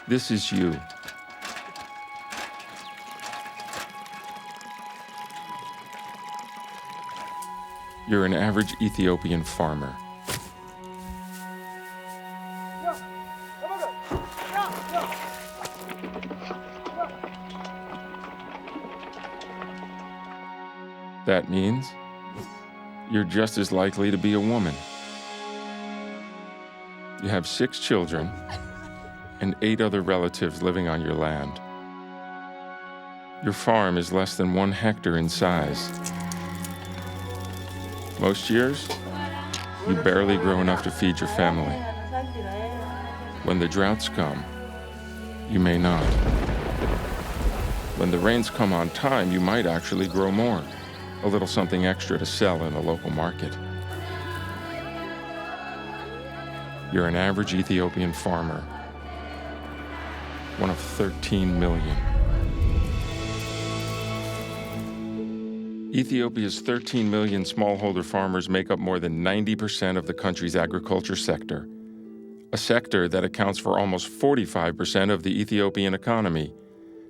This is you. You're an average Ethiopian farmer. That means you're just as likely to be a woman. You have 6 children and 8 other relatives living on your land. Your farm is less than 1 hectare in size. Most years, you barely grow enough to feed your family. When the droughts come, you may not. When the rains come on time, you might actually grow more, a little something extra to sell in the local market. You're an average Ethiopian farmer, one of 13 million. Ethiopia's 13 million smallholder farmers make up more than 90% of the country's agriculture sector, a sector that accounts for almost 45% of the Ethiopian economy,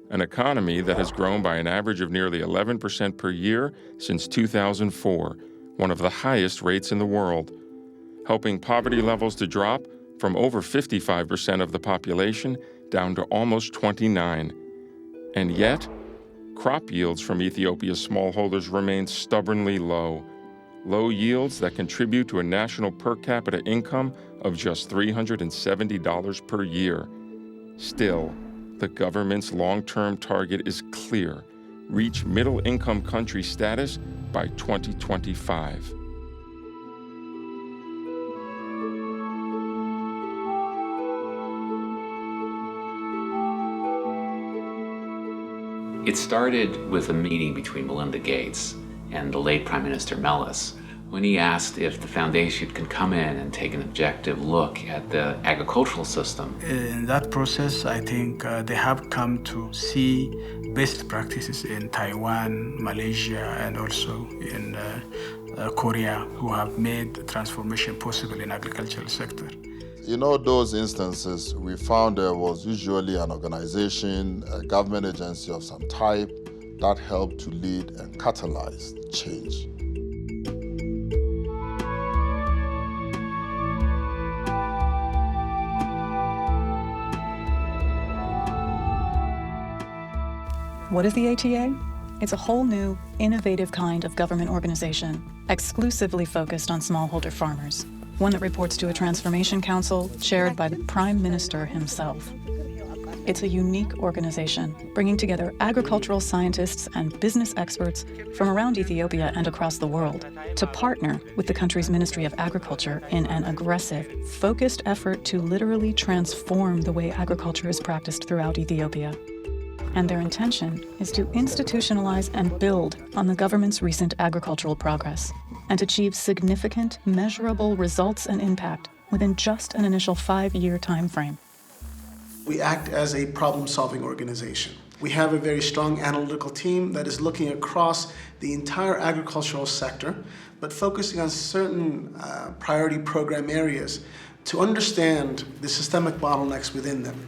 an economy that has grown by an average of nearly 11% per year since 2004, one of the highest rates in the world, helping poverty levels to drop from over 55% of the population down to almost 29%. And yet, crop yields from Ethiopia's smallholders remain stubbornly low yields that contribute to a national per capita income of just $370 per year. Still, the government's long-term target is clear: reach middle-income country status by 2025. It started with a meeting between Melinda Gates and the late Prime Minister Meles, when he asked if the foundation could come in and take an objective look at the agricultural system. In that process, I think they have come to see best practices in Taiwan, Malaysia, and also in Korea, who have made the transformation possible in agricultural sector. In all those instances, we found there was usually an organization, a government agency of some type that helped to lead and catalyze change. What is the ATA? It's a whole new, innovative kind of government organization, exclusively focused on smallholder farmers. One that reports to a transformation council chaired by the Prime Minister himself. It's a unique organization, bringing together agricultural scientists and business experts from around Ethiopia and across the world to partner with the country's Ministry of Agriculture in an aggressive, focused effort to literally transform the way agriculture is practiced throughout Ethiopia. And their intention is to institutionalize and build on the government's recent agricultural progress and achieve significant, measurable results and impact within just an initial 5-year time frame. We act as a problem-solving organization. We have a very strong analytical team that is looking across the entire agricultural sector, but focusing on certain priority program areas to understand the systemic bottlenecks within them.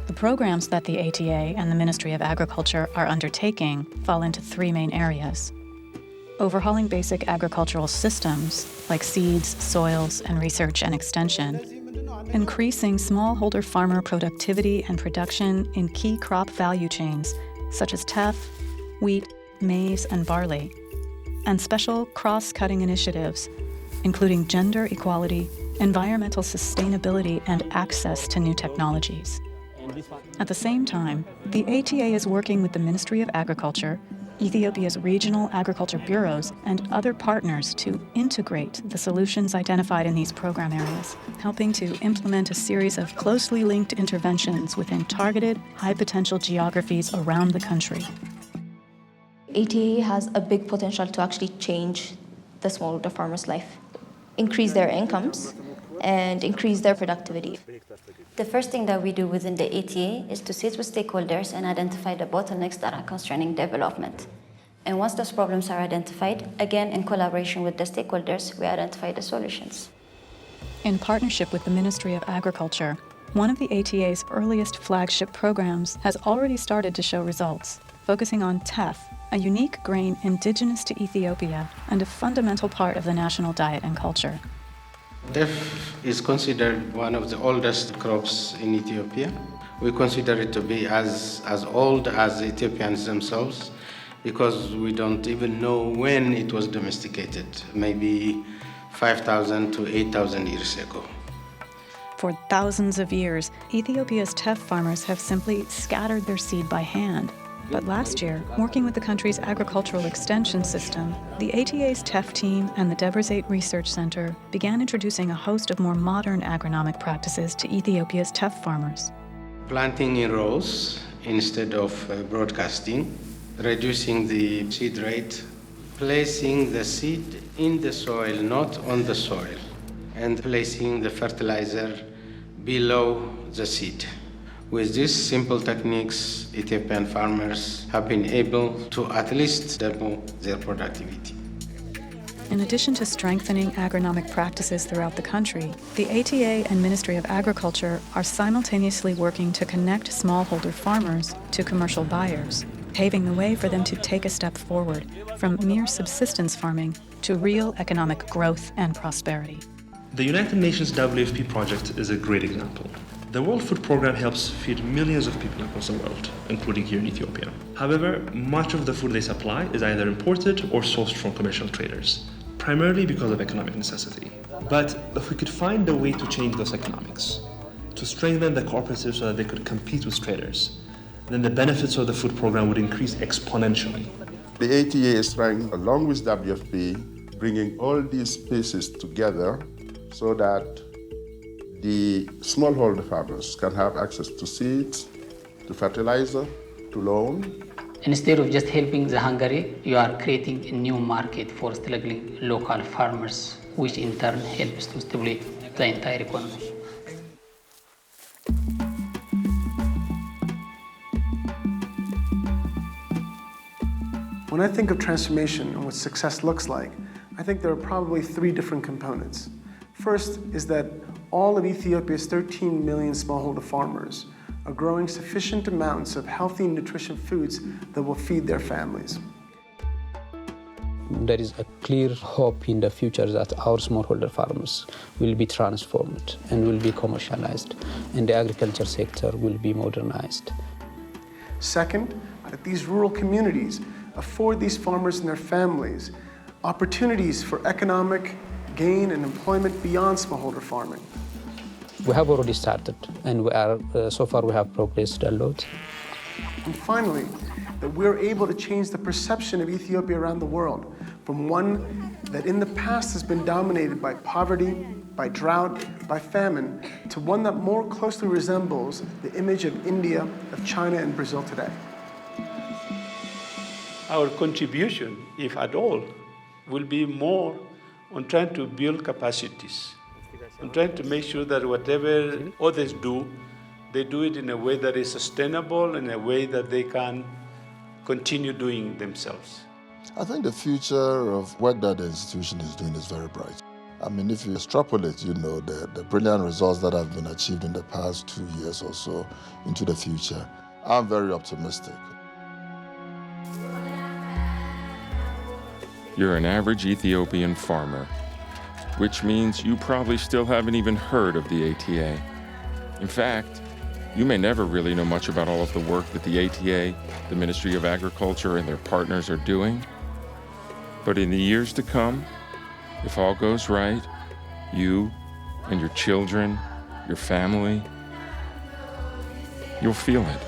The programs that the ATA and the Ministry of Agriculture are undertaking fall into 3 main areas: overhauling basic agricultural systems like seeds, soils, and research and extension, increasing smallholder farmer productivity and production in key crop value chains such as teff, wheat, maize, and barley, and special cross-cutting initiatives including gender equality, environmental sustainability, and access to new technologies. At the same time, the ATA is working with the Ministry of Agriculture, Ethiopia's regional agriculture bureaus, and other partners to integrate the solutions identified in these program areas, helping to implement a series of closely linked interventions within targeted, high-potential geographies around the country. ATA has a big potential to actually change the smallholder farmers' life, increase their incomes, and increase their productivity. The first thing that we do within the ATA is to sit with stakeholders and identify the bottlenecks that are constraining development. And once those problems are identified, again, in collaboration with the stakeholders, we identify the solutions. In partnership with the Ministry of Agriculture, One of the ATA's earliest flagship programs has already started to show results, focusing on teff, a unique grain indigenous to Ethiopia and a fundamental part of the national diet and culture. Teff is considered one of the oldest crops in Ethiopia. We consider it to be as old as the Ethiopians themselves because we don't even know when it was domesticated, maybe 5,000 to 8,000 years ago. For thousands of years, Ethiopia's teff farmers have simply scattered their seed by hand. But last year, working with the country's agricultural extension system, the ATA's teff team and the Debrecen Research Center began introducing a host of more modern agronomic practices to Ethiopia's teff farmers. Planting in rows instead of broadcasting, reducing the seed rate, placing the seed in the soil, not on the soil, and placing the fertilizer below the seed. With these simple techniques, Ethiopian farmers have been able to at least double their productivity. In addition to strengthening agronomic practices throughout the country, the ATA and Ministry of Agriculture are simultaneously working to connect smallholder farmers to commercial buyers, paving the way for them to take a step forward from mere subsistence farming to real economic growth and prosperity. The United Nations WFP project is a great example. The World Food Programme helps feed millions of people across the world, including here in Ethiopia. However, much of the food they supply is either imported or sourced from commercial traders, primarily because of economic necessity. But if we could find a way to change those economics, to strengthen the cooperatives so that they could compete with traders, then the benefits of the food program would increase exponentially. The ATA is trying, along with WFP, bringing all these pieces together so that the smallholder farmers can have access to seeds, to fertilizer, to loan. Instead of just helping the hungry, you are creating a new market for struggling local farmers, which in turn helps to stimulate the entire economy. When I think of transformation and what success looks like, I think there are probably three different components. First is that all of Ethiopia's 13 million smallholder farmers are growing sufficient amounts of healthy and nutritious foods that will feed their families. There is a clear hope in the future that our smallholder farmers will be transformed and will be commercialized, and the agriculture sector will be modernized. Second, that these rural communities afford these farmers and their families opportunities for economic gain and employment beyond smallholder farming. We have already started, and so far we have progressed a lot. And finally, that we're able to change the perception of Ethiopia around the world from one that in the past has been dominated by poverty, by drought, by famine, to one that more closely resembles the image of India, of China, and Brazil today. Our contribution, if at all, will be more on trying to build capacities, on trying to make sure that whatever others do, they do it in a way that is sustainable, in a way that they can continue doing themselves. I think the future of what that institution is doing is very bright. I mean, if you extrapolate, the brilliant results that have been achieved in the past 2 years or so into the future, I'm very optimistic. You're an average Ethiopian farmer, which means you probably still haven't even heard of the ATA. In fact, you may never really know much about all of the work that the ATA, the Ministry of Agriculture, and their partners are doing. But in the years to come, if all goes right, you and your children, your family, you'll feel it.